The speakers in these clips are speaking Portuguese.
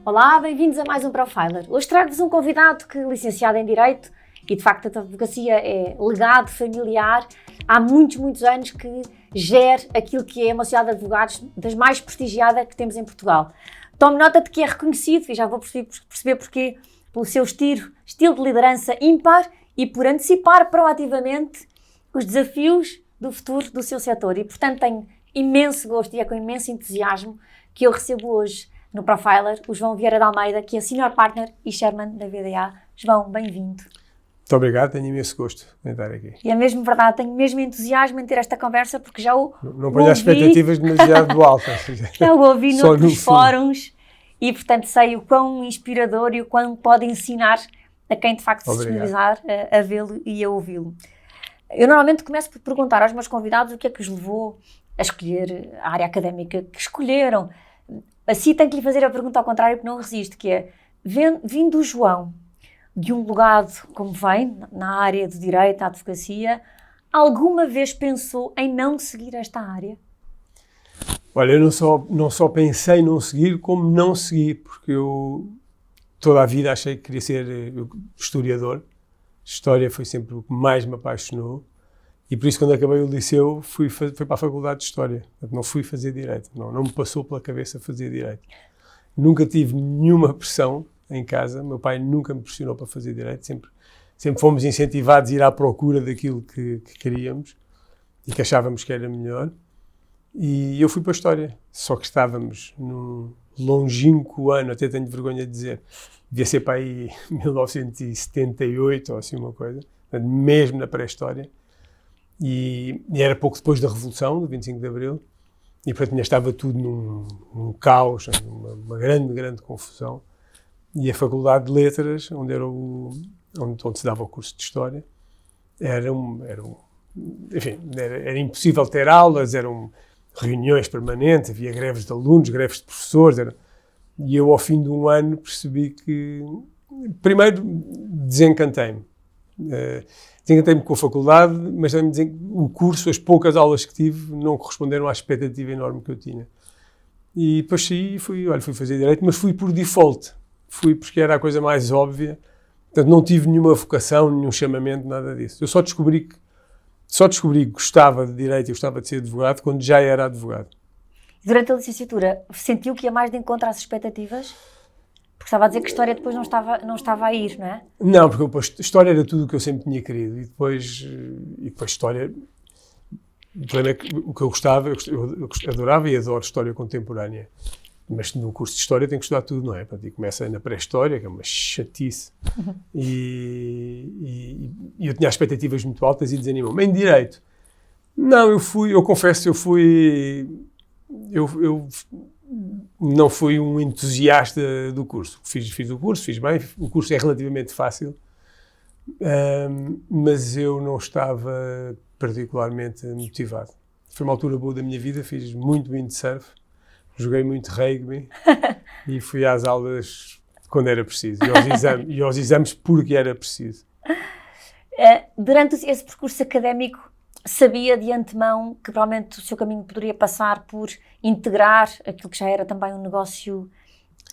Olá, bem-vindos a mais um Profiler. Hoje trago-vos um convidado que é licenciado em Direito e, de facto, a advocacia é legado familiar. Há muitos anos que gera aquilo que é uma sociedade de advogados das mais prestigiada que temos em Portugal. Tome nota de que é reconhecido, e já vou perceber porquê, pelo seu estilo de liderança ímpar e por antecipar proativamente os desafios do futuro do seu setor. E, portanto, tenho imenso gosto e é com imenso entusiasmo que eu recebo hoje no Profiler o João Vieira de Almeida, que é Senior Partner e Chairman da VDA. João, bem-vindo. Muito obrigado, tenho imenso gosto em estar aqui. E é mesmo verdade, tenho mesmo entusiasmo em ter esta conversa, porque já o Não ponho as expectativas demasiado altas. Já o ouvi noutros fóruns e, portanto, sei o quão inspirador e o quão pode ensinar a quem, de facto, se disponibilizar a vê-lo e a ouvi-lo. Eu normalmente começo por perguntar aos meus convidados o que é que os levou a escolher a área académica que escolheram. Assim tenho que lhe fazer a pergunta ao contrário, que não resisto, que é, vindo o João de um legado como vem, na área do direito, da advocacia, alguma vez pensou em não seguir esta área? Olha, eu não só pensei em não seguir, como não segui, porque eu toda a vida achei que queria ser historiador. História foi sempre o que mais me apaixonou. E por isso, quando acabei o liceu, fui para a Faculdade de História. Não fui fazer Direito. Não me passou pela cabeça fazer Direito. Nunca tive nenhuma pressão em casa. Meu pai nunca me pressionou para fazer Direito. Sempre fomos incentivados a ir à procura daquilo que queríamos e que achávamos que era melhor. E eu fui para a História. Só que estávamos num longínquo ano, até tenho vergonha de dizer, devia ser para aí 1978 ou assim uma coisa, mesmo na pré-história. E era pouco depois da Revolução, do 25 de Abril, e portanto ainda estava tudo num caos, uma grande confusão. E a Faculdade de Letras, onde se dava o curso de História, era impossível ter aulas, eram reuniões permanentes, havia greves de alunos, greves de professores, e eu ao fim de um ano percebi que, primeiro, desencantei-me. Desencantei-me com a faculdade, mas também o curso, as poucas aulas que tive, não corresponderam à expectativa enorme que eu tinha. E depois saí e fui fazer Direito, mas fui por default. Fui porque era a coisa mais óbvia. Portanto, não tive nenhuma vocação, nenhum chamamento, nada disso. Eu só descobri que gostava de Direito e gostava de ser advogado quando já era advogado. Durante a licenciatura, sentiu que ia mais de encontro às expectativas? Porque estava a dizer que a História depois não estava a ir, não é? Não, porque depois, História era tudo o que eu sempre tinha querido. E depois História... O problema é que o que eu gostava, eu adorava e adoro História contemporânea. Mas no curso de História tem que estudar tudo, não é? E começa na pré-História, que é uma chatice. Uhum. E eu tinha expectativas muito altas e desanimou-me. Em Direito, não, eu confesso, eu não fui um entusiasta do curso. Fiz o curso, fiz bem, o curso é relativamente fácil, mas eu não estava particularmente motivado. Foi uma altura boa da minha vida, fiz muito windsurf, joguei muito rugby e fui às aulas quando era preciso, e aos exames porque era preciso. Durante esse percurso académico, sabia de antemão que provavelmente o seu caminho poderia passar por integrar aquilo que já era também um negócio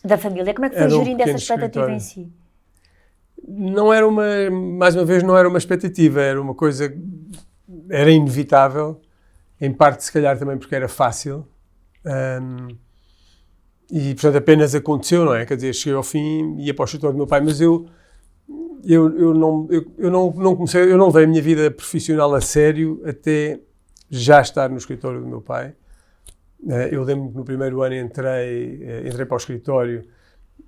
da família. Como é que foi gerindo essa expectativa em si? Mais uma vez, não era uma expectativa, era uma coisa, era inevitável, em parte se calhar também porque era fácil, e portanto apenas aconteceu, não é? Quer dizer, cheguei ao fim e ia para o escritório do meu pai, mas eu não comecei, eu não levei a minha vida profissional a sério até já estar no escritório do meu pai. Eu lembro que no primeiro ano entrei para o escritório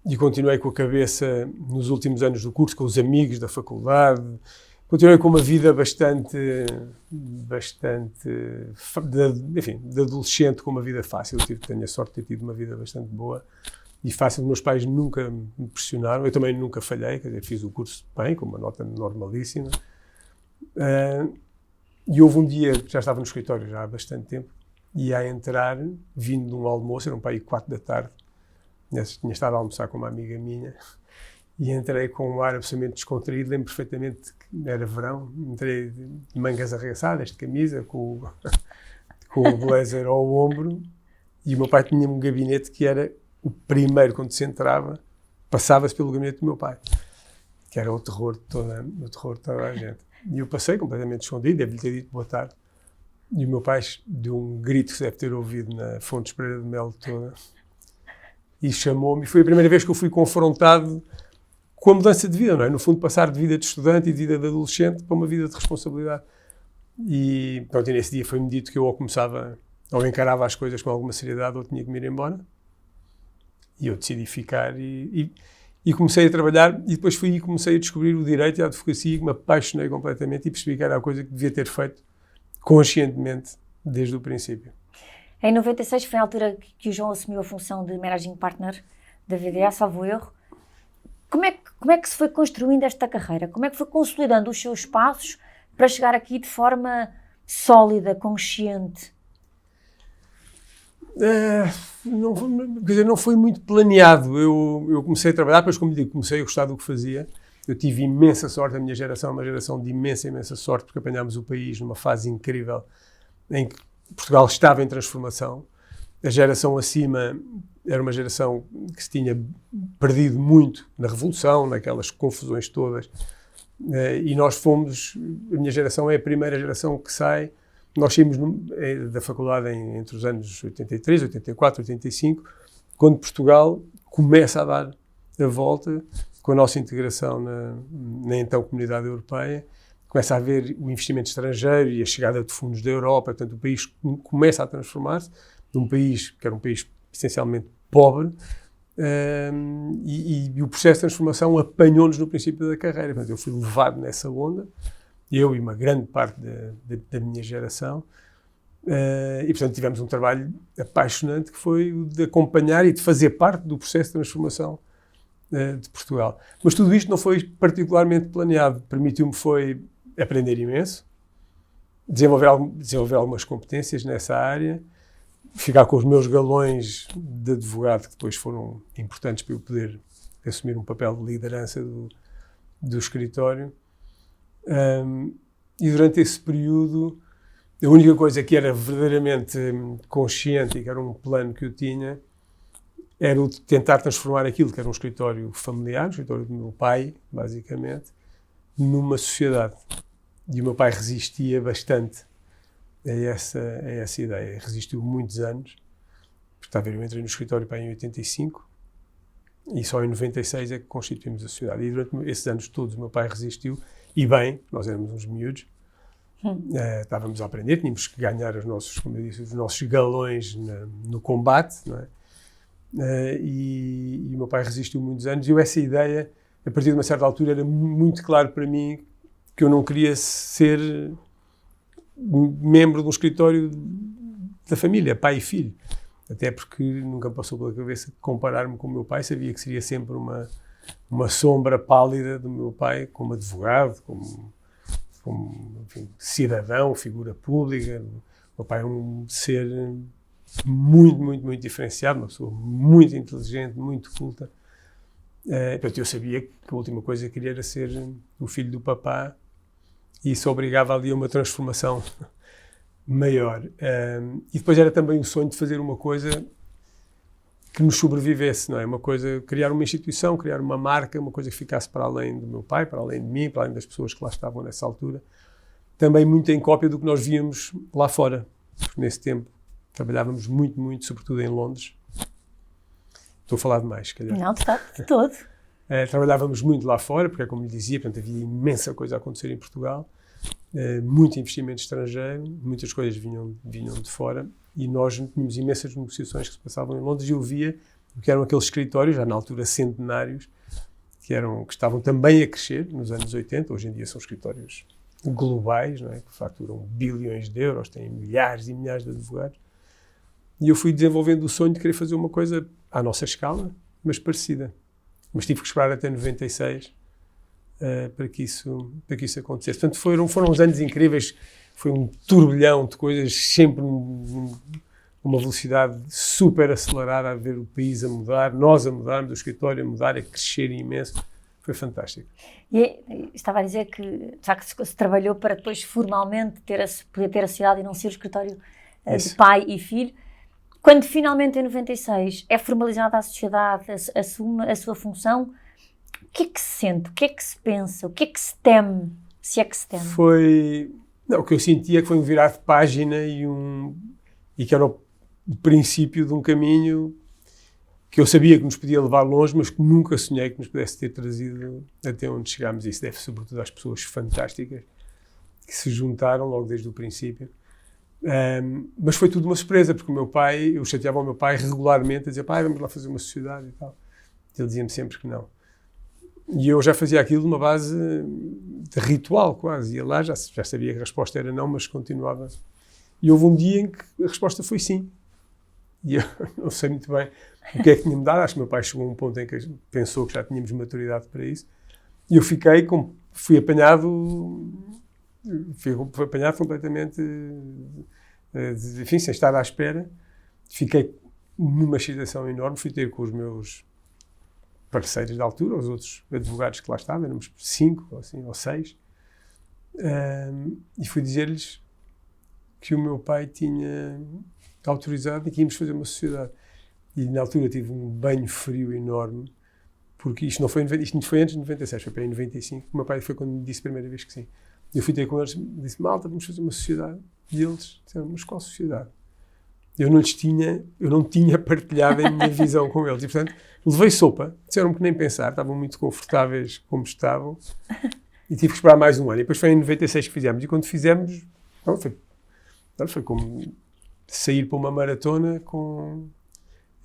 e continuei com a cabeça nos últimos anos do curso, com os amigos da faculdade. Continuei com uma vida bastante de adolescente, com uma vida fácil. Tenho a sorte de ter tido uma vida bastante boa e fácil. Meus pais nunca me pressionaram, eu também nunca falhei, quer dizer, fiz o curso bem, com uma nota normalíssima. E houve um dia, que já estava no escritório já há bastante tempo, ia a entrar, vindo de um almoço, eram para aí 4 da tarde, tinha estado a almoçar com uma amiga minha, e entrei com um ar absolutamente descontraído, lembro perfeitamente que era verão, entrei de mangas arregaçadas, de camisa, com o blazer ao ombro, e o meu pai tinha um gabinete que era o primeiro, quando se entrava, passava-se pelo gabinete do meu pai, que era o terror de toda a gente. E eu passei completamente escondido, deve-lhe ter dito boa tarde. E o meu pai deu um grito que se deve ter ouvido na Fontes Pereira de Melo toda. E chamou-me. E foi a primeira vez que eu fui confrontado com a mudança de vida, não é? No fundo, passar de vida de estudante e de vida de adolescente para uma vida de responsabilidade. E, pronto, e nesse dia foi-me dito que eu ou encarava as coisas com alguma seriedade ou tinha que me ir embora. E eu decidi ficar e comecei a trabalhar, e depois fui e comecei a descobrir o direito e a advocacia, que me apaixonei completamente e percebi que era a coisa que devia ter feito conscientemente desde o princípio. Em 96 foi a altura que o João assumiu a função de Managing Partner da VDA, salvo erro. Como é que se foi construindo esta carreira? Como é que foi consolidando os seus passos para chegar aqui de forma sólida, consciente? Não foi muito planeado. Eu comecei a trabalhar, depois, como digo, comecei a gostar do que fazia. Eu tive imensa sorte, a minha geração é uma geração de imensa sorte, porque apanhámos o país numa fase incrível em que Portugal estava em transformação. A geração acima era uma geração que se tinha perdido muito na Revolução, naquelas confusões todas. E nós fomos, a minha geração é a primeira geração que sai. Nós saímos da faculdade entre os anos 83, 84, 85, quando Portugal começa a dar a volta com a nossa integração na então Comunidade Europeia, começa a haver o investimento estrangeiro e a chegada de fundos da Europa, portanto o país começa a transformar-se de um país que era um país essencialmente pobre, e o processo de transformação apanhou-nos no princípio da carreira. Portanto, eu fui levado nessa onda, eu e uma grande parte da minha geração, e portanto tivemos um trabalho apaixonante que foi o de acompanhar e de fazer parte do processo de transformação de Portugal. Mas tudo isto não foi particularmente planeado, permitiu-me foi aprender imenso, desenvolver algumas competências nessa área, ficar com os meus galões de advogado, que depois foram importantes para eu poder assumir um papel de liderança do escritório. E durante esse período, a única coisa que era verdadeiramente consciente e que era um plano que eu tinha era o de tentar transformar aquilo que era um escritório familiar, um escritório do meu pai, basicamente, numa sociedade. E o meu pai resistia bastante a essa ideia. Resistiu muitos anos. Porque, eu entrei no escritório em 85 e só em 96 é que constituímos a sociedade. E durante esses anos todos o meu pai resistiu. E bem, nós éramos uns miúdos, estávamos a aprender, tínhamos que ganhar os nossos galões no combate, não é? E o meu pai resistiu muitos anos, e essa ideia, a partir de uma certa altura, era muito claro para mim que eu não queria ser membro de um escritório da família, pai e filho. Até porque nunca passou pela cabeça comparar-me com o meu pai, sabia que seria sempre uma sombra pálida do meu pai, como advogado, como enfim, cidadão, figura pública. O meu pai é um ser muito diferenciado, uma pessoa muito inteligente, muito culta. Portanto, eu sabia que a última coisa que queria era ser o filho do papá, e isso obrigava ali a uma transformação maior. E depois era também o sonho de fazer uma coisa que nos sobrevivesse, não é? Uma coisa, criar uma instituição, criar uma marca, uma coisa que ficasse para além do meu pai, para além de mim, para além das pessoas que lá estavam nessa altura. Também muito em cópia do que nós víamos lá fora. Porque nesse tempo trabalhávamos muito, sobretudo em Londres. Estou a falar demais, se calhar. Não, está de todo. Trabalhávamos muito lá fora, porque, como lhe dizia, portanto, havia imensa coisa a acontecer em Portugal, muito investimento estrangeiro, muitas coisas vinham de fora, e nós tínhamos imensas negociações que se passavam em Londres, e eu via o que eram aqueles escritórios, já na altura centenários, que estavam também a crescer nos anos 80, hoje em dia são escritórios globais, não é? Que faturam bilhões de euros, têm milhares e milhares de advogados, e eu fui desenvolvendo o sonho de querer fazer uma coisa à nossa escala, mas parecida. Mas tive que esperar até 96 para que isso acontecesse. Portanto, foram uns anos incríveis, foi um turbilhão de coisas, sempre uma velocidade super acelerada, a ver o país a mudar, nós a mudarmos, o escritório a mudar, a crescer imenso. Foi fantástico. E estava a dizer que já que se trabalhou para depois formalmente poder ter a sociedade e não ser o escritório de pai e filho. Quando finalmente em 96 é formalizada a sociedade, assume a sua função, o que é que se sente? O que é que se pensa? O que é que se teme? Se é que se teme? O que eu sentia que foi um virar de página e que era o princípio de um caminho que eu sabia que nos podia levar longe, mas que nunca sonhei que nos pudesse ter trazido até onde chegámos. Isso deve sobretudo às pessoas fantásticas que se juntaram logo desde o princípio. Mas foi tudo uma surpresa, porque eu chateava o meu pai regularmente a dizer, pai, vamos lá fazer uma sociedade e tal. Ele dizia-me sempre que não. E eu já fazia aquilo numa base de ritual, quase. Ia lá, já sabia que a resposta era não, mas continuava. E houve um dia em que a resposta foi sim. E eu não sei muito bem o que é que tinha-me dado. Acho que meu pai chegou a um ponto em que pensou que já tínhamos maturidade para isso. E eu fui apanhado completamente, enfim, sem estar à espera. Fiquei numa excitação enorme. Fui ter com os meus parceiros da altura, os outros advogados que lá estavam, éramos 5 ou 6, e fui dizer-lhes que o meu pai tinha autorizado e que íamos fazer uma sociedade. E na altura tive um banho frio enorme, porque isto foi antes de 96, foi para aí em 95, o meu pai foi quando me disse a primeira vez que sim. Eu fui ter com eles, disse, malta, vamos fazer uma sociedade. E eles disseram, mas qual sociedade? Eu não tinha partilhado a minha visão com eles. E, portanto, levei sopa. Disseram-me que nem pensar. Estavam muito confortáveis como estavam. E tive que esperar mais um ano. E depois foi em 96 que fizemos. E quando fizemos, foi como sair para uma maratona com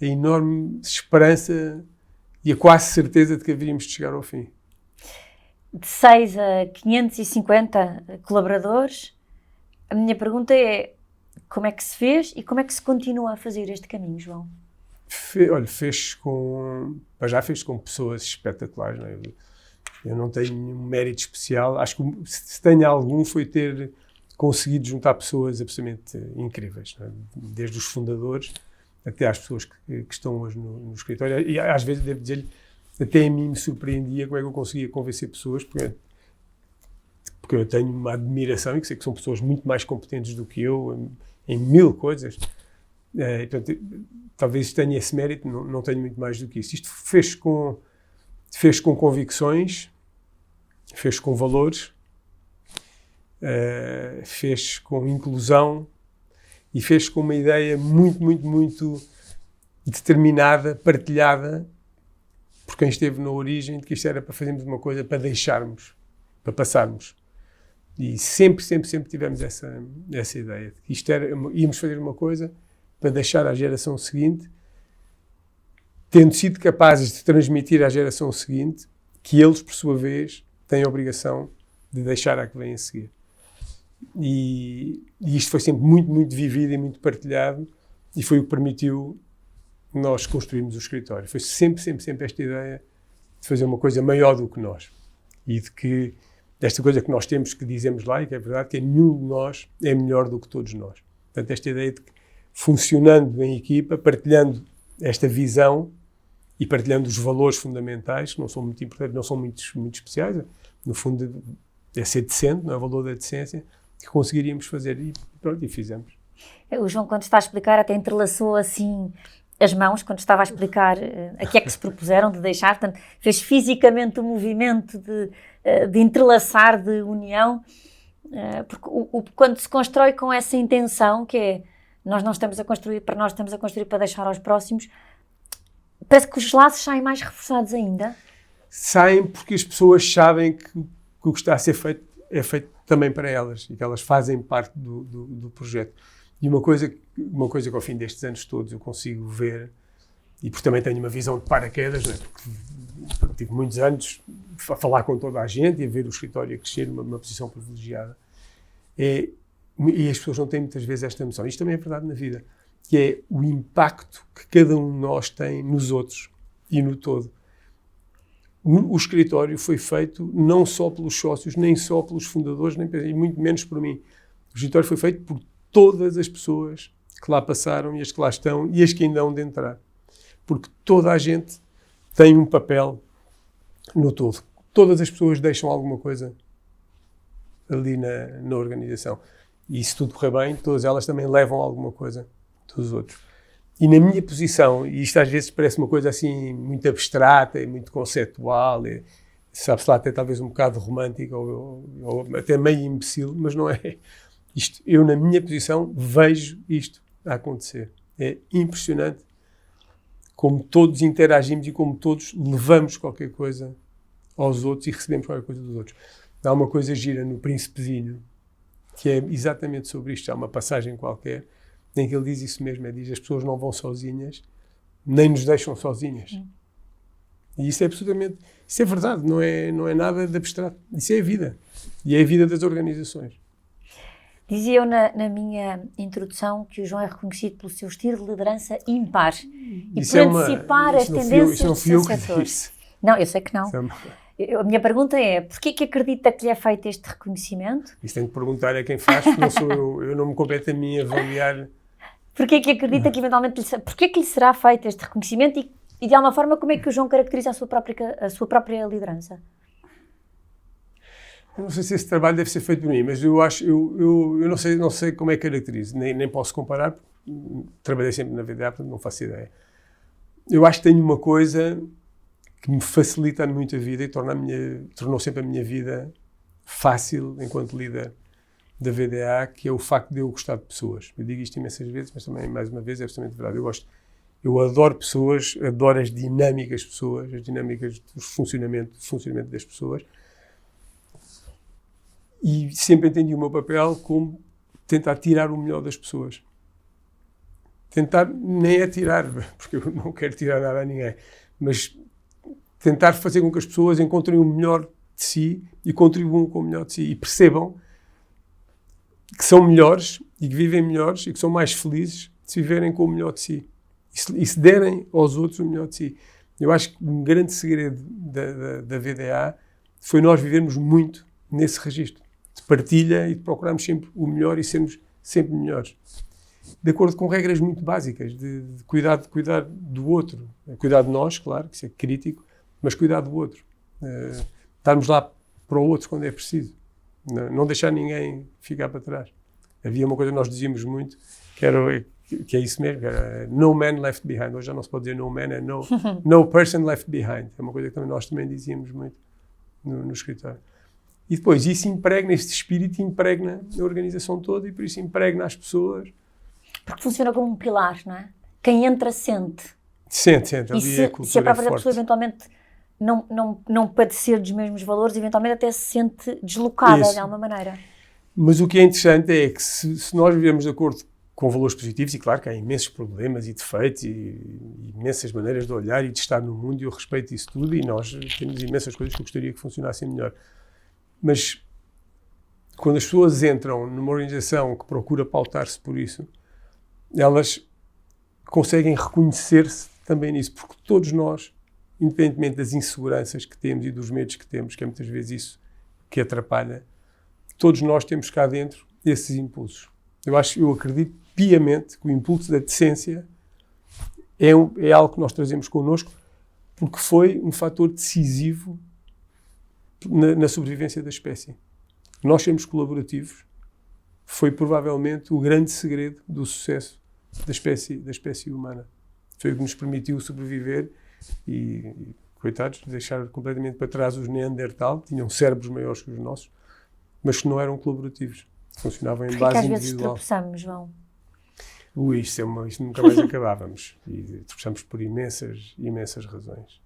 a enorme esperança e a quase certeza de que haveríamos de chegar ao fim. De 6 a 550 colaboradores, a minha pergunta é, como é que se fez e como é que se continua a fazer este caminho, João? Fez com pessoas espetaculares. Não é? Eu não tenho nenhum mérito especial. Acho que se tenho algum foi ter conseguido juntar pessoas absolutamente incríveis. Não é? Desde os fundadores até às pessoas que estão hoje no escritório. E às vezes, devo dizer-lhe, até a mim me surpreendia como é que eu conseguia convencer pessoas, porque eu tenho uma admiração e que sei que são pessoas muito mais competentes do que eu em 1000 coisas. Portanto, talvez tenha esse mérito, não tenho muito mais do que isso. Isto fez com convicções, fez com valores, fez com inclusão e fez com uma ideia muito, muito, muito determinada, partilhada por quem esteve na origem, de que isto era para fazermos uma coisa para deixarmos, para passarmos. E sempre tivemos essa ideia. Íamos fazer uma coisa para deixar à geração seguinte, tendo sido capazes de transmitir à geração seguinte que eles, por sua vez, têm a obrigação de deixar à que vem a seguir. E isto foi sempre muito, muito vivido e muito partilhado e foi o que permitiu nós construirmos o escritório. Foi sempre esta ideia de fazer uma coisa maior do que nós. E de que esta coisa que nós temos, que dizemos lá, e que é verdade, que nenhum de nós é melhor do que todos nós. Portanto, esta ideia de que, funcionando em equipa, partilhando esta visão e partilhando os valores fundamentais, que não são muito importantes, não são muito especiais, no fundo é ser decente, não é o valor da decência, que conseguiríamos fazer. E pronto, e fizemos. O João, quando está a explicar, até entrelaçou assim as mãos, quando estava a explicar a que é que se propuseram de deixar, portanto, fez fisicamente o movimento de entrelaçar, de união, porque quando se constrói com essa intenção, que é, nós não estamos a construir para nós, estamos a construir para deixar aos próximos, parece que os laços saem mais reforçados ainda. Saem porque as pessoas sabem que o que está a ser feito é feito também para elas e que elas fazem parte do projeto. E uma coisa que ao fim destes anos todos eu consigo ver, e porque também tenho uma visão de paraquedas, né? Porque tive muitos anos a falar com toda a gente e a ver o escritório a crescer numa posição privilegiada, e as pessoas não têm muitas vezes esta noção. Isto também é verdade na vida, que é o impacto que cada um de nós tem nos outros e no todo. O escritório foi feito não só pelos sócios, nem só pelos fundadores, e muito menos por mim. O escritório foi feito por todas as pessoas que lá passaram e as que lá estão e as que ainda hão de entrar. Porque toda a gente tem um papel no todo. Todas as pessoas deixam alguma coisa ali na organização. E se tudo correr bem, todas elas também levam alguma coisa dos outros. E na minha posição, e isto às vezes parece uma coisa assim muito abstrata e muito conceptual, sabe-se lá até talvez um bocado romântica ou até meio imbecil, mas não é. Isto, eu na minha posição vejo isto a acontecer. É impressionante como todos interagimos e como todos levamos qualquer coisa aos outros e recebemos qualquer coisa dos outros. Há uma coisa gira no Príncipezinho, que é exatamente sobre isto. Há uma passagem qualquer em que ele diz isso mesmo, diz as pessoas não vão sozinhas, nem nos deixam sozinhas. E isso é absolutamente, isso é verdade, não é nada de abstrato. Isso é a vida. E é a vida das organizações. Dizia eu na minha introdução que o João é reconhecido pelo seu estilo de liderança ímpar e Isso por antecipar as tendências do seu setor. Não, eu sei que não. A minha pergunta é, porquê que acredita que lhe é feito este reconhecimento? Isso tem que perguntar a quem faz, porque não sou eu não me compete a mim avaliar. Porquê que acredita que eventualmente porquê que lhe será feito este reconhecimento e de alguma forma como é que o João caracteriza a sua própria liderança? Eu não sei se esse trabalho deve ser feito por mim, mas eu acho, eu não sei como é que caracterizo, nem posso comparar, porque trabalhei sempre na VDA, portanto não faço ideia. Eu acho que tenho uma coisa que me facilita muito a vida e tornou sempre a minha vida fácil enquanto líder da VDA, que é o facto de eu gostar de pessoas. Eu digo isto imensas vezes, mas também, mais uma vez, é absolutamente verdade. Eu adoro pessoas, adoro as dinâmicas de pessoas, as dinâmicas do funcionamento das pessoas. E sempre entendi o meu papel como tentar tirar o melhor das pessoas. Tentar, nem é tirar, porque eu não quero tirar nada a ninguém, mas tentar fazer com que as pessoas encontrem o melhor de si e contribuam com o melhor de si e percebam que são melhores e que vivem melhores e que são mais felizes se viverem com o melhor de si e se derem aos outros o melhor de si. Eu acho que um grande segredo da VDA foi nós vivermos muito nesse registro de partilha e de procurarmos sempre o melhor e sermos sempre melhores. De acordo com regras muito básicas de cuidar do outro. Cuidar de nós, claro, que isso é crítico, mas cuidar do outro. Estarmos lá para o outro quando é preciso. Não deixar ninguém ficar para trás. Havia uma coisa que nós dizíamos muito, que é isso mesmo, que era no man left behind. Hoje já não se pode dizer no man, é no person left behind. É uma coisa que nós também dizíamos muito no escritório. E depois isso impregna, este espírito impregna a organização toda e por isso impregna as pessoas. Porque funciona como um pilar, não é? Quem entra sente. Sente. E se a própria pessoa eventualmente não padecer dos mesmos valores, eventualmente até se sente deslocada de alguma maneira. Mas o que é interessante é que se nós vivemos de acordo com valores positivos, e claro que há imensos problemas e defeitos e imensas maneiras de olhar e de estar no mundo, e eu respeito isso tudo, e nós temos imensas coisas que eu gostaria que funcionassem melhor. Mas quando as pessoas entram numa organização que procura pautar-se por isso, elas conseguem reconhecer-se também nisso, porque todos nós, independentemente das inseguranças que temos e dos medos que temos, que é muitas vezes isso que atrapalha, todos nós temos cá dentro esses impulsos. Eu acredito piamente que o impulso da decência é algo que nós trazemos connosco, porque foi um fator decisivo na sobrevivência da espécie. Nós sermos colaborativos foi provavelmente o grande segredo do sucesso da espécie humana. Foi o que nos permitiu sobreviver e coitados, deixar completamente para trás os Neandertal, tinham cérebros maiores que os nossos, mas que não eram colaborativos, funcionavam em base individual. Porque às vezes tropeçamos, João? Isto nunca mais acabávamos. E tropeçamos por imensas razões.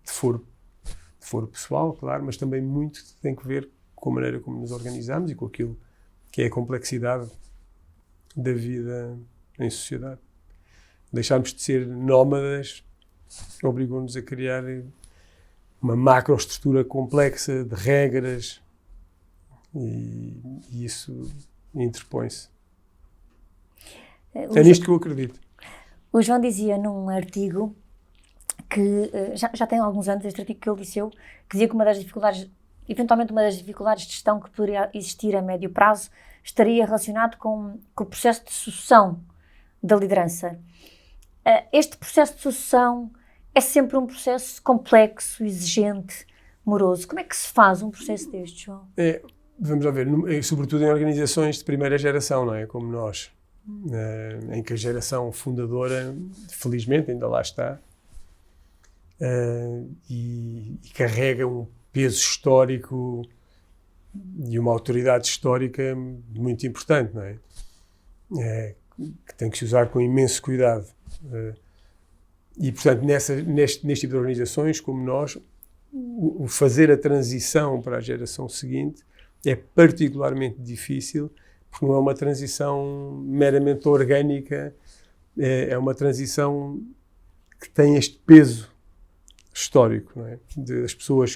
De foro pessoal, claro, mas também muito tem que ver com a maneira como nos organizamos e com aquilo que é a complexidade da vida em sociedade. Deixarmos de ser nómadas obrigou-nos a criar uma macroestrutura complexa de regras e isso interpõe-se. É nisto que eu acredito. O João dizia num artigo que já tem alguns anos, este artigo que ele disse, que dizia que eventualmente uma das dificuldades de gestão que poderia existir a médio prazo estaria relacionado com o processo de sucessão da liderança. Este processo de sucessão é sempre um processo complexo, exigente, moroso. Como é que se faz um processo deste, João? Vamos lá ver, sobretudo em organizações de primeira geração, não é? Como nós. em que a geração fundadora, felizmente, ainda lá está, e carrega um peso histórico e uma autoridade histórica muito importante, não é? Que tem que se usar com imenso cuidado. E, portanto, neste tipo de organizações, como nós, o fazer a transição para a geração seguinte é particularmente difícil, porque não é uma transição meramente orgânica, é uma transição que tem este peso histórico, não é? Das pessoas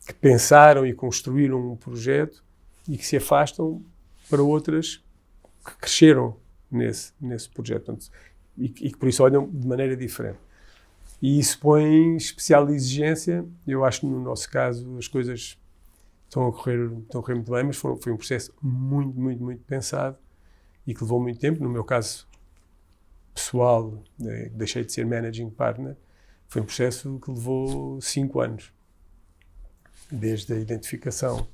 que pensaram e construíram um projeto e que se afastam para outras que cresceram nesse projeto. Portanto, e que por isso olham de maneira diferente. E isso põe especial exigência. Eu acho que no nosso caso as coisas estão a correr muito bem, mas foi um processo muito, muito, muito pensado e que levou muito tempo. No meu caso pessoal, deixei de ser managing partner, foi um processo que levou 5 anos. Desde a identificação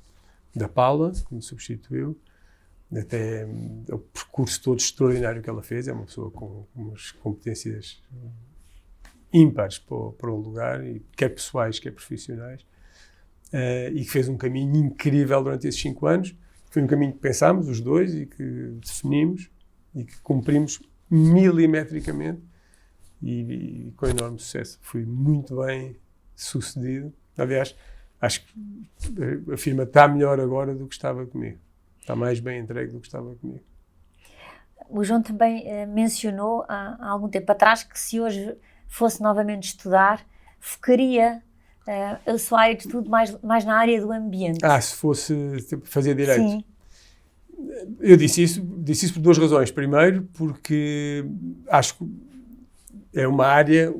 da Paula, que me substituiu, até o percurso todo extraordinário que ela fez. É uma pessoa com umas competências ímpares para o lugar, quer pessoais, quer profissionais, e que fez um caminho incrível durante esses 5 anos. Foi um caminho que pensámos, os dois, e que definimos, e que cumprimos milimetricamente, e com enorme sucesso. Fui muito bem sucedido. Aliás, acho que a firma está melhor agora do que estava comigo. Está mais bem entregue do que estava comigo. O João também mencionou há algum tempo atrás que se hoje fosse novamente estudar, focaria a sua área de estudo mais na área do ambiente. Se fosse fazer direito. Sim. Eu disse isso por 2 razões. Primeiro, porque acho que é uma área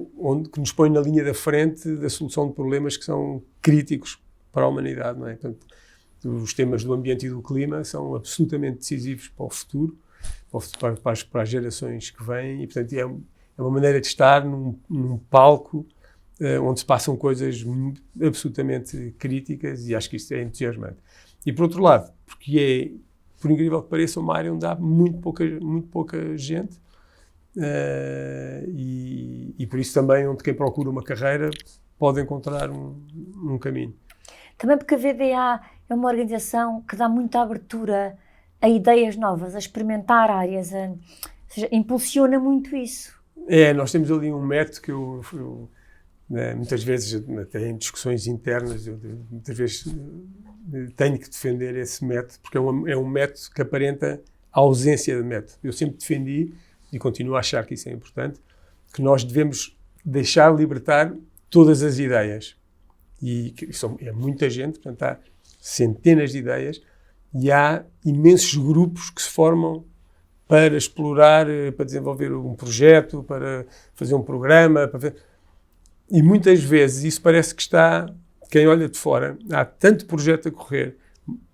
que nos põe na linha da frente da solução de problemas que são críticos para a humanidade, não é? Portanto, os temas do ambiente e do clima são absolutamente decisivos para o futuro, para as gerações que vêm, e, portanto, é uma maneira de estar num palco onde se passam coisas absolutamente críticas, e acho que isso é entusiasmante. E, por outro lado, porque por incrível que pareça, uma área onde há muito pouca gente, e por isso também onde quem procura uma carreira pode encontrar um caminho. Também porque a VDA é uma organização que dá muita abertura a ideias novas, a experimentar áreas, ou seja, impulsiona muito isso. Nós temos ali um método que eu muitas vezes, até em discussões internas, muitas vezes tenho que defender esse método, porque é um método que aparenta a ausência de método. Eu sempre defendi, e continuo a achar que isso é importante, que nós devemos deixar libertar todas as ideias. E é muita gente, portanto há centenas de ideias, e há imensos grupos que se formam para explorar, para desenvolver um projeto, para fazer um programa, e muitas vezes isso parece que quem olha de fora, há tanto projeto a correr,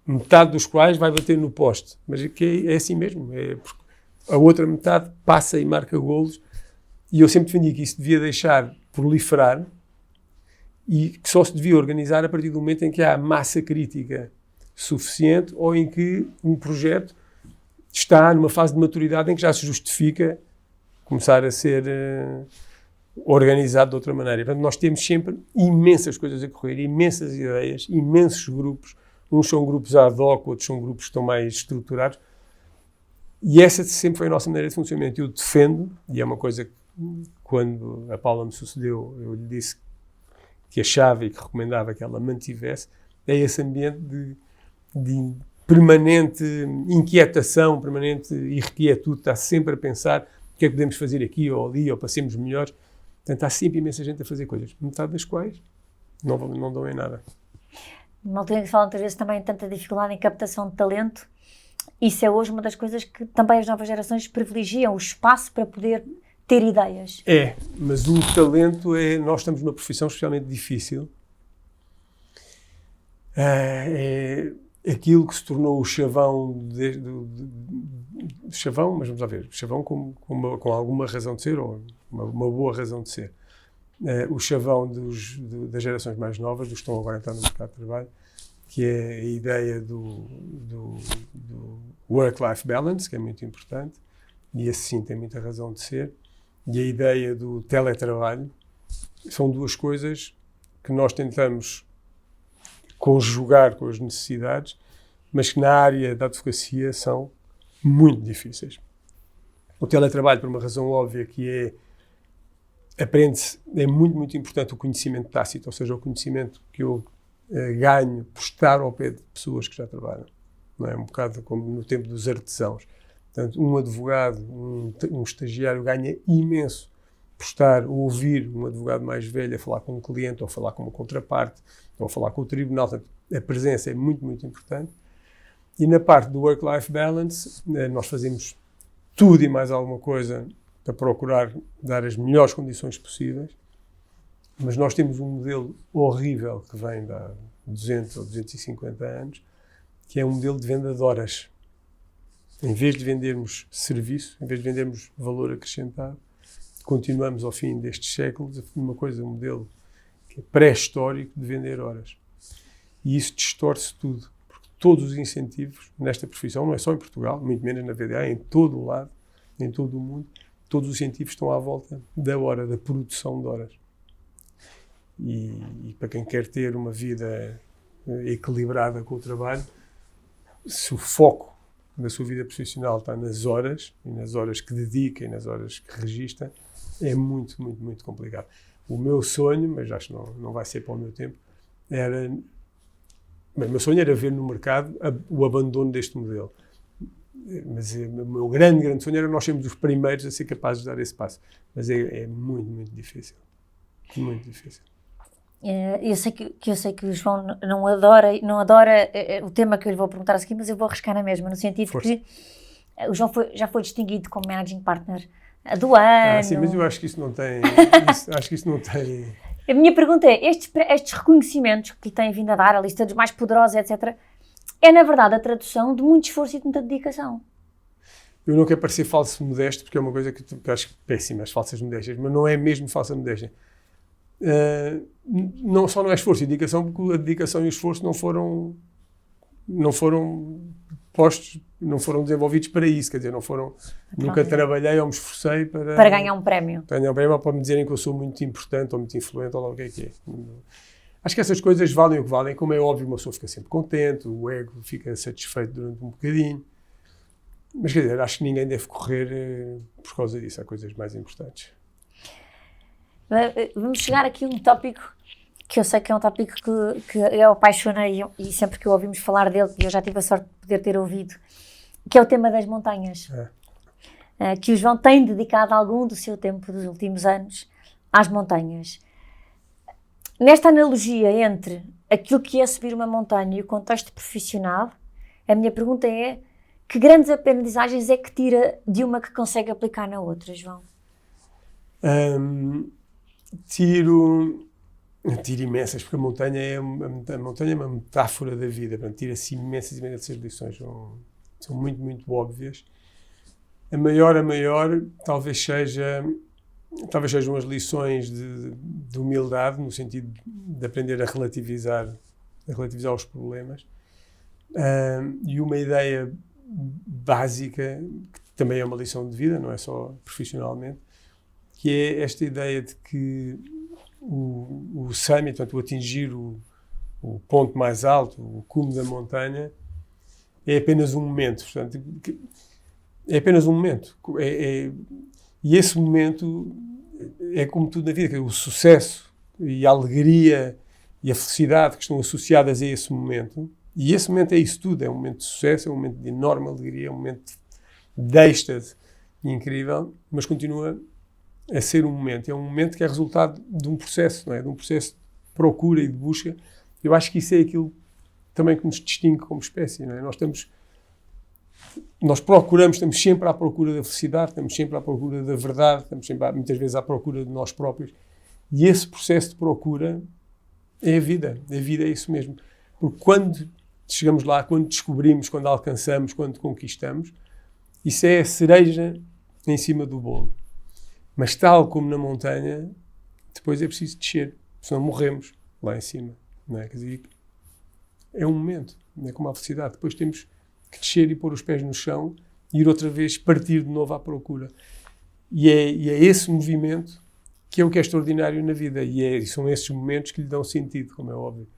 metade dos quais vai bater no poste, mas é assim mesmo, porque a outra metade passa e marca golos, e eu sempre defendi que isso devia deixar proliferar, e que só se devia organizar a partir do momento em que há massa crítica suficiente, ou em que um projeto está numa fase de maturidade em que já se justifica começar a ser organizado de outra maneira. Portanto, nós temos sempre imensas coisas a correr, imensas ideias, imensos grupos. Uns são grupos ad hoc, outros são grupos que estão mais estruturados. E essa sempre foi a nossa maneira de funcionamento. Eu defendo, e é uma coisa que, quando a Paula me sucedeu, eu lhe disse que achava e que recomendava que ela mantivesse, é esse ambiente de permanente inquietação, permanente irrequietude, está sempre a pensar o que é que podemos fazer aqui ou ali, ou para sermos melhores. Portanto, há sempre imensa gente a fazer coisas, metade das quais não dão em nada. Uma altura em que se fala muitas vezes também tanta dificuldade em captação de talento, isso é hoje uma das coisas que também as novas gerações privilegiam, o espaço para poder ter ideias. Mas o talento nós estamos numa profissão especialmente difícil. É aquilo que se tornou o chavão, chavão, mas vamos lá ver, chavão com alguma razão de ser, ou uma boa razão de ser. O chavão das gerações mais novas, dos que estão agora a entrar no mercado de trabalho, que é a ideia do work-life balance, que é muito importante, e esse sim tem muita razão de ser, e a ideia do teletrabalho, são duas coisas que nós tentamos conjugar com as necessidades, mas que na área da advocacia são muito difíceis. O teletrabalho, por uma razão óbvia, que aprende-se, é muito, muito importante o conhecimento tácito, ou seja, o conhecimento que eu ganho por estar ao pé de pessoas que já trabalham. Não é? Um bocado como no tempo dos artesãos. Portanto, um advogado, um estagiário ganha imenso por estar a ouvir um advogado mais velho a falar com um cliente, ou a falar com uma contraparte, ou a falar com o tribunal. Portanto, a presença é muito, muito importante. E na parte do work-life balance, nós fazemos tudo e mais alguma coisa para procurar dar as melhores condições possíveis, mas nós temos um modelo horrível que vem de há 200 ou 250 anos, que é um modelo de venda de horas. Em vez de vendermos serviço, em vez de vendermos valor acrescentado, continuamos ao fim destes séculos um modelo que é pré-histórico de vender horas. E isso distorce tudo, porque todos os incentivos nesta profissão, não é só em Portugal, muito menos na VDA, em todo o lado, em todo o mundo, todos os incentivos estão à volta da hora, da produção de horas. E para quem quer ter uma vida equilibrada com o trabalho, se o foco da sua vida profissional está nas horas, e nas horas que dedica e nas horas que registra, é muito, muito, muito complicado. O meu sonho, mas acho que não vai ser para o meu tempo, o meu sonho era ver no mercado o abandono deste modelo. Mas o meu grande, grande sonho era nós sermos os primeiros a ser capazes de dar esse passo. Mas é muito, muito difícil. Muito difícil. Eu sei que o João não adora o tema que eu lhe vou perguntar a seguir, mas eu vou arriscar na mesma, no sentido que o João já foi distinguido como Managing Partner do ano. Sim, mas eu acho que isso não tem... acho que isso não tem... A minha pergunta é, estes reconhecimentos que lhe têm vindo a dar, a lista dos mais poderosos, etc., é, na verdade, a tradução de muito esforço e de muita dedicação. Eu não quero parecer falso modesto, porque é uma coisa que eu acho péssima, as falsas modéstias, mas não é mesmo falsa modéstia. Só não é esforço e dedicação, porque a dedicação e o esforço não foram postos, não foram desenvolvidos para isso, quer dizer, nunca trabalhei ou me esforcei para ganhar um prémio. Para ganhar um prémio ou para me dizerem que eu sou muito importante ou muito influente ou lá o que é. Acho que essas coisas valem o que valem, como é óbvio, uma pessoa fica sempre contente, o ego fica satisfeito durante um bocadinho, mas quer dizer, acho que ninguém deve correr por causa disso, há coisas mais importantes. Vamos chegar aqui a um tópico que eu sei que é um tópico que eu apaixonei e sempre que ouvimos falar dele, e eu já tive a sorte de poder ter ouvido, que é o tema das montanhas. Que o João tem dedicado algum do seu tempo dos últimos anos às montanhas. Nesta analogia entre aquilo que é subir uma montanha e o contexto profissional, a minha pergunta é: que grandes aprendizagens é que tira de uma que consegue aplicar na outra, João? Tiro imensas, porque a montanha é uma metáfora da vida. Tira-se imensas lições, são muito, muito óbvias. A maior, talvez sejam as lições de humildade, no sentido de aprender a relativizar os problemas. E uma ideia básica, que também é uma lição de vida, não é só profissionalmente, que é esta ideia de que o summit, portanto, o atingir o ponto mais alto, o cume da montanha, é apenas um momento. Portanto, é apenas um momento. E esse momento é como tudo na vida, que é o sucesso e a alegria e a felicidade que estão associadas a esse momento. E esse momento é isso tudo. É um momento de sucesso, é um momento de enorme alegria, é um momento de êxtase incrível, mas continua a ser um momento. É um momento que é resultado de um processo, não é? De um processo de procura e de busca. Eu acho que isso é aquilo também que nos distingue como espécie, não é? Nós procuramos, estamos sempre à procura da felicidade, estamos sempre à procura da verdade, estamos sempre, muitas vezes, à procura de nós próprios. E esse processo de procura é a vida. A vida é isso mesmo. Porque quando chegamos lá, quando descobrimos, quando alcançamos, quando conquistamos, isso é a cereja em cima do bolo. Mas tal como na montanha, depois é preciso descer, senão morremos lá em cima. Não é? Quer dizer, é um momento, não é como a felicidade. Depois temos que descer e pôr os pés no chão ir outra vez partir de novo à procura. E é esse movimento que é o que é extraordinário na vida. E são esses momentos que lhe dão sentido, como é óbvio.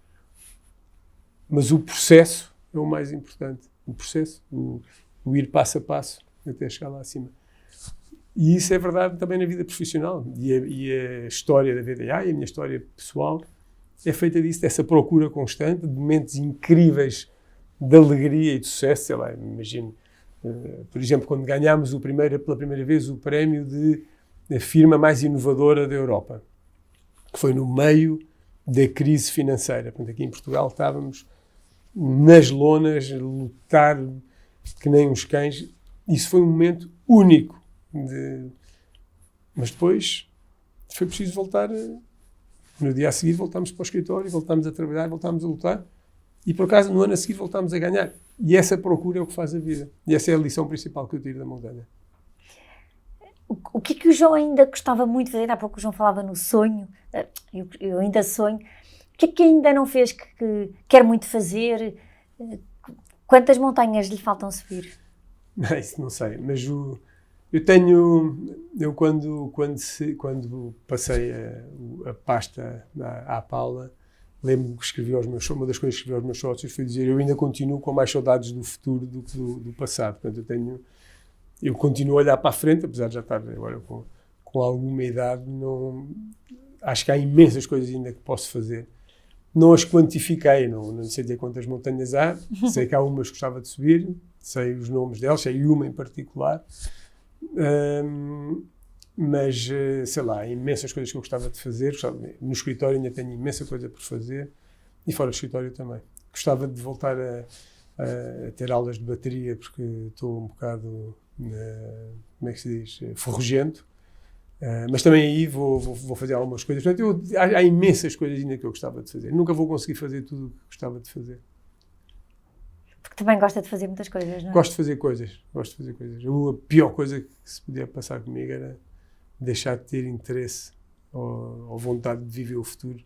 Mas o processo é o mais importante. O processo, o ir passo a passo até chegar lá acima. E isso é verdade também na vida profissional. E a história da VDA e a minha história pessoal é feita disso, dessa procura constante, de momentos incríveis de alegria e de sucesso. Sei lá, imagino, por exemplo, quando ganhámos pela primeira vez o prémio de a firma mais inovadora da Europa, que foi no meio da crise financeira. Portanto, aqui em Portugal estávamos nas lonas, a lutar que nem uns cães. Isso foi um momento único. Mas depois foi preciso voltar. No dia a seguir voltámos para o escritório, voltámos a trabalhar, voltámos a lutar. E por acaso no ano a seguir voltámos a ganhar. E essa procura é o que faz a vida. E essa é a lição principal que eu tiro da montanha. O que é que o João ainda gostava muito de fazer? Há pouco o João falava no sonho. Eu ainda sonho. O que é que ainda não fez que quer muito fazer? Quantas montanhas lhe faltam subir? Isso não sei, mas eu quando passei a pasta à Paula, lembro-me que escrevi uma das coisas que escrevi aos meus sócios foi dizer: eu ainda continuo com mais saudades do futuro do que do passado. Portanto, eu continuo a olhar para a frente, apesar de já estar agora com alguma idade. Acho que há imensas coisas ainda que posso fazer. Não as quantifiquei, não sei dizer quantas montanhas há, sei que há umas que gostava de subir, sei os nomes delas, sei uma em particular, mas sei lá, há imensas coisas que eu gostava de fazer. No escritório ainda tenho imensa coisa por fazer e fora do escritório também. Gostava de voltar a ter aulas de bateria, porque estou um bocado, como é que se diz, ferrugento. Mas também aí vou fazer algumas coisas. Portanto, há imensas coisas ainda que eu gostava de fazer. Nunca vou conseguir fazer tudo o que gostava de fazer. Porque também gosta de fazer muitas coisas, não é? Gosto de fazer coisas. A pior coisa que se podia passar comigo era deixar de ter interesse ou vontade de viver o futuro,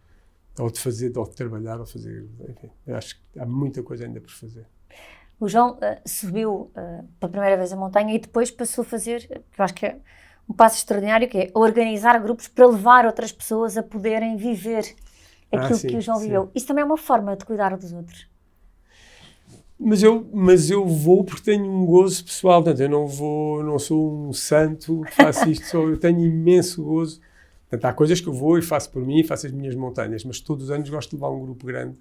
ou de fazer, ou de trabalhar, ou de fazer. Enfim, eu acho que há muita coisa ainda por fazer. O João subiu pela primeira vez a montanha e depois passou a fazer, eu acho que é um passo extraordinário, que é organizar grupos para levar outras pessoas a poderem viver aquilo que o João viveu. Isso também é uma forma de cuidar dos outros. Mas eu vou porque tenho um gozo pessoal. Portanto, eu não sou um santo que faço isto só. Eu tenho imenso gozo. Portanto, há coisas que eu vou e faço por mim, faço as minhas montanhas, mas todos os anos gosto de levar um grupo grande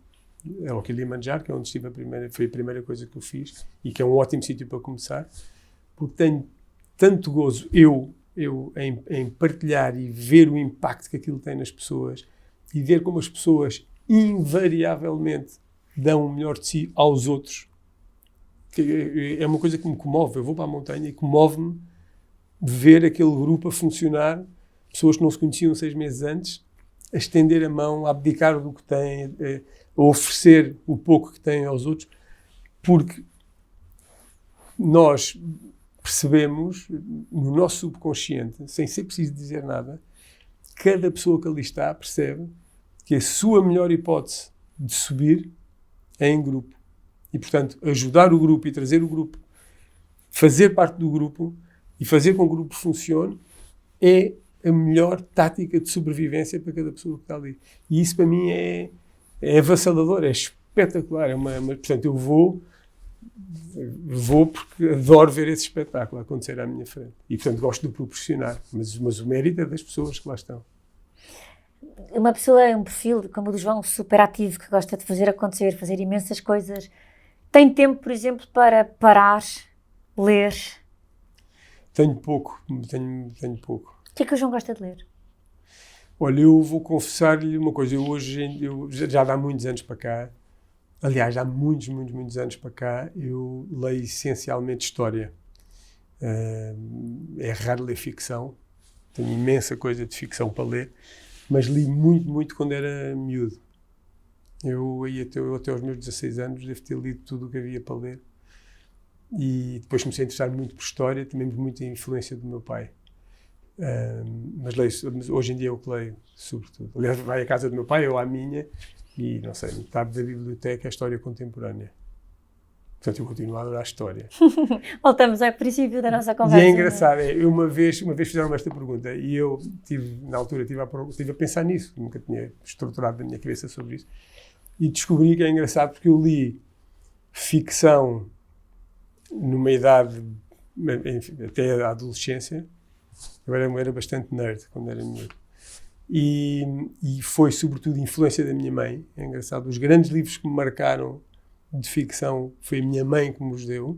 ao Kilimanjaro, que é onde estive foi a primeira coisa que eu fiz e que é um ótimo sítio para começar, porque tenho tanto gozo em partilhar e ver o impacto que aquilo tem nas pessoas e ver como as pessoas invariavelmente dão o melhor de si aos outros. É uma coisa que me comove. Eu vou para a montanha e comove-me de ver aquele grupo a funcionar, pessoas que não se conheciam 6 meses antes, a estender a mão, a abdicar do que têm, a oferecer o pouco que têm aos outros, porque nós percebemos no nosso subconsciente, sem ser preciso dizer nada, cada pessoa que ali está percebe que a sua melhor hipótese de subir é em grupo. E, portanto, ajudar o grupo e trazer o grupo, fazer parte do grupo e fazer com que o grupo funcione é a melhor tática de sobrevivência para cada pessoa que está ali. E isso, para mim, é avassalador, é espetacular. Portanto, eu vou porque adoro ver esse espetáculo acontecer à minha frente. E, portanto, gosto de proporcionar. Mas o mérito é das pessoas que lá estão. Uma pessoa é um perfil, como o do João, super ativo, que gosta de fazer acontecer, fazer imensas coisas. Tem tempo, por exemplo, para parar, ler? Tenho pouco. O que é que o João gosta de ler? Olha, eu vou confessar-lhe uma coisa. Eu já há muitos anos para cá, aliás, há muitos anos para cá, eu leio essencialmente história. É raro ler ficção. Tenho imensa coisa de ficção para ler, mas li muito quando era miúdo. Eu até aos meus 16 anos devo ter lido tudo o que havia para ler. E depois comecei a interessar muito por história, também muito a influência do meu pai. Mas hoje em dia é o que leio, sobretudo. Aliás, vai à casa do meu pai ou à minha, e não sei, metade da biblioteca é história contemporânea. Portanto, eu continuo a adorar a história. Voltamos ao princípio da nossa conversa. E é engraçado, eu uma vez fizeram-me esta pergunta e eu na altura estive a pensar nisso, nunca tinha estruturado na minha cabeça sobre isso, e descobri que é engraçado porque eu li ficção numa idade, enfim, até a adolescência. Eu era bastante nerd quando era miúdo. E foi sobretudo influência da minha mãe. É engraçado, os grandes livros que me marcaram de ficção foi a minha mãe que me os deu,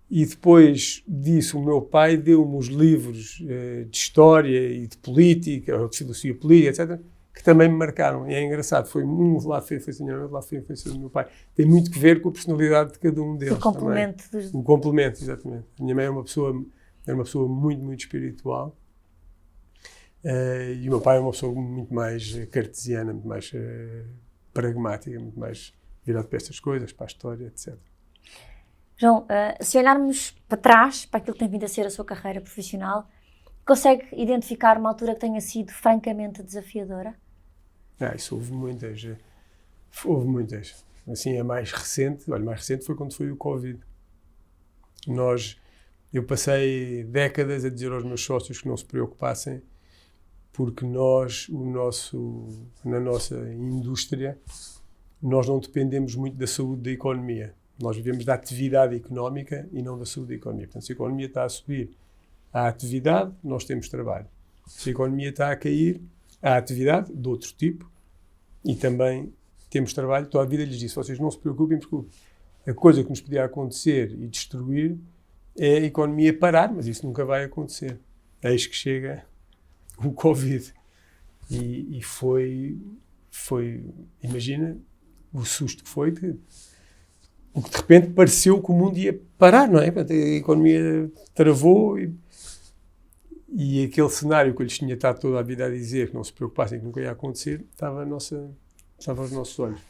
e depois disso o meu pai deu-me os livros de história e de política, ou de filosofia política, etc., que também me marcaram. E é engraçado, foi um lado foi influência da minha mãe, outro lado foi influência do meu pai. Tem muito que ver com a personalidade de cada um deles. O complemento. O complemento, exatamente. A minha mãe era uma pessoa muito, muito espiritual, e o meu pai é uma pessoa muito mais cartesiana, muito mais pragmática, muito mais virado para estas coisas, para a história, etc. João, se olharmos para trás, para aquilo que tem vindo a ser a sua carreira profissional, consegue identificar uma altura que tenha sido francamente desafiadora? Isso houve muitas. Houve muitas. Assim, a mais recente foi quando foi o Covid. Eu passei décadas a dizer aos meus sócios que não se preocupassem, porque na nossa indústria, nós não dependemos muito da saúde da economia. Nós vivemos da atividade económica e não da saúde da economia. Portanto, se a economia está a subir, há atividade, nós temos trabalho. Se a economia está a cair, há atividade de outro tipo e também temos trabalho. Toda a vida lhes disse, vocês não se preocupem, porque a coisa que nos podia acontecer e destruir é a economia parar, mas isso nunca vai acontecer. Eis que chega o Covid. E foi, imagina, o susto que foi, o que de repente pareceu que o mundo ia parar, não é? A economia travou e aquele cenário que eu lhes tinha estado toda a vida a dizer que não se preocupassem, que nunca ia acontecer, estava aos nossos olhos.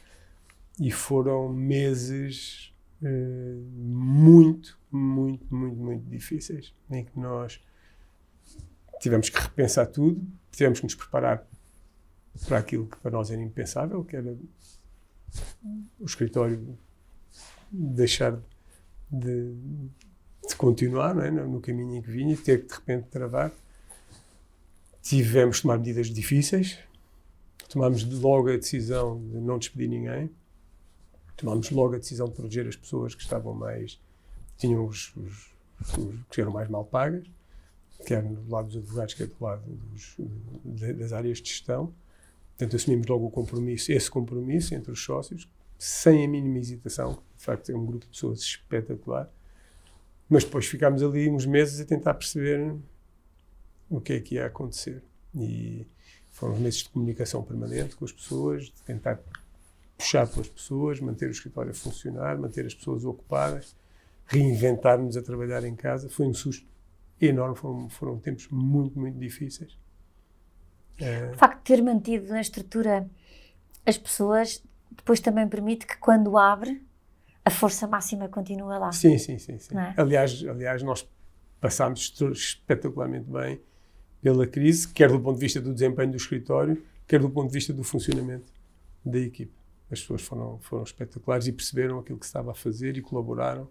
E foram meses muito, muito, muito, muito difíceis, em que nós tivemos que repensar tudo, tivemos que nos preparar para aquilo que para nós era impensável, que era o escritório deixar de continuar, não é? No caminho em que vinha, ter que de repente travar. Tivemos de tomar medidas difíceis, tomámos logo a decisão de não despedir ninguém, tomámos logo a decisão de proteger as pessoas que estavam mais, tinham que eram mais mal pagas, quer do lado dos advogados, quer do lado das áreas de gestão. Portanto, assumimos logo esse compromisso entre os sócios, sem a mínima hesitação. De facto, é um grupo de pessoas espetacular. Mas depois ficámos ali uns meses a tentar perceber o que é que ia acontecer. E foram meses de comunicação permanente com as pessoas, de tentar puxar pelas pessoas, manter o escritório a funcionar, manter as pessoas ocupadas, reinventar-nos a trabalhar em casa. Foi um susto enorme, foram tempos muito, muito difíceis. O facto de ter mantido na estrutura as pessoas depois também permite que quando abre a força máxima continua lá. Sim. É? Aliás, nós passámos espetacularmente bem pela crise, quer do ponto de vista do desempenho do escritório, quer do ponto de vista do funcionamento da equipe. As pessoas foram espetaculares e perceberam aquilo que se estava a fazer e colaboraram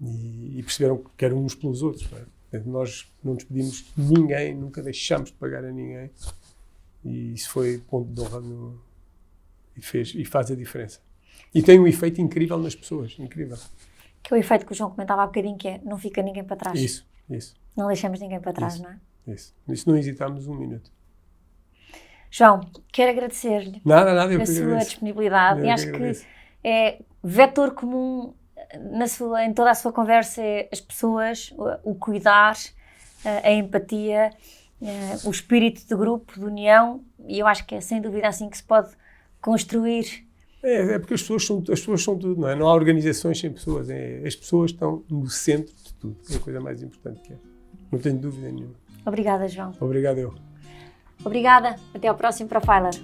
e perceberam que eram uns pelos outros. Não é? Portanto, nós não despedimos ninguém, nunca deixámos de pagar a ninguém, e isso foi ponto de honra e faz a diferença. E tem um efeito incrível nas pessoas, incrível. Que é o efeito que o João comentava há bocadinho, que é não fica ninguém para trás. Isso. Não deixamos ninguém para trás, não é? Isso não hesitámos um minuto. João, quero agradecer-lhe a sua disponibilidade. E acho que é vetor comum em toda a sua conversa é as pessoas, o cuidar, a empatia, o espírito de grupo, de união, e eu acho que é sem dúvida assim que se pode construir. É porque as pessoas são tudo, não é? Não há organizações sem pessoas, as pessoas estão no centro de tudo, é a coisa mais importante que é. Não tenho dúvida nenhuma. Obrigada, João. Obrigado eu. Obrigada, até ao próximo Profiler.